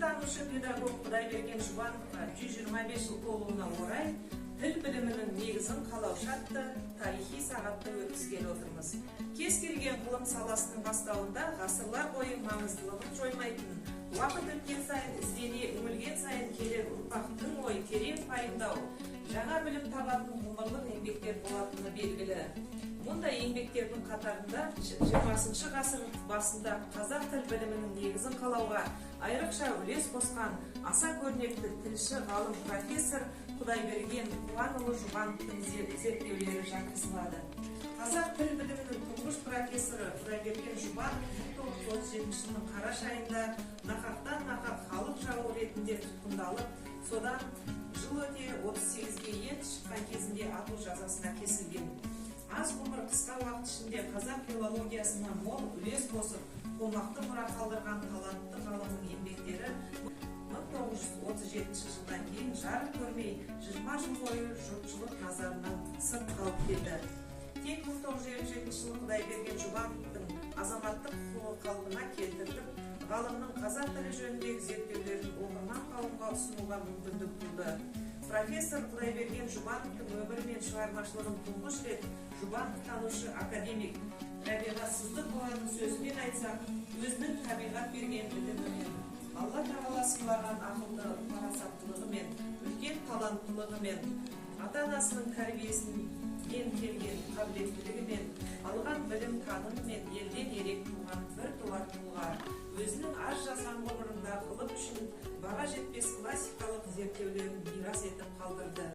танушы педагог Құдайберген Жұбановқа 125 жыл толуына орай тіл білімінің негізін қалаушы атты тарихи сағатты өткізгелі отырмыз. Кез келген ғылым саласының бастауында ғасырлар бойы маңыздылығын жоймайтын, уақыт өткен сайын іздене үңілген сайын келер ұрпақтың ой терең пайымдау, жаңа білім табатын ғұмырлық еңбектер болатыны белгілі. Мұндай еңбектердің қатарында 20 ғасыр басында қазақ тіл білімінің негізін қалауға айрықша үлес қосқан аса көрнекті тілші ғалым профессор Құдайберген Жұбановтың зерттеулері жатқызылады. Қазақ тіл білімінің тұңғыш профессоры Құдайберген Жұбанов 1937 жылдың қараша айында нақақтан нақақ халық жауы ретінде тұтқындалып, содан жыл өте 38-ге енді шыққан кезінде ату жазасына кесілген. Аз ғұмыр қысқа уақыт ішінде қазақ филологиясына мол үлес қосып, қомақты мұра қалдырған талантты ғалымның еңбектері 1937 жылдан кейін жарық көрмей, 20 жыл бойы жұртшылық назарынан сырт қалып келді. Тек 1957 жылы Құдайберген Жұбановтың азаматтық құқығы қалпына келтіріліп, ғалымның қазақ тілі жөніндегі зерттеулерін оқырман қауымға ұсынуға мүмкіндік туды. Профессор Құдайберген Жұбановтың өмірі мен шығармашылығын тұңғыш рет Жұбанов танушы академик Рәбиға Сыздықованың сөзімен айтсақ, өзінің табиғат берген білімімен, Алла тағала сыйлаған ақылды парасаттылығымен, үлкен таланттылығымен, ата-анасының тәрбиесінен келген қабілеттілігімен, алған білім танымымен елден ерек туған бір туар тұлға, өзінің аз жазған ғұмырында ғылым үшін баға жетпес классикалық зерттеулерін мирас етіп қалдырды.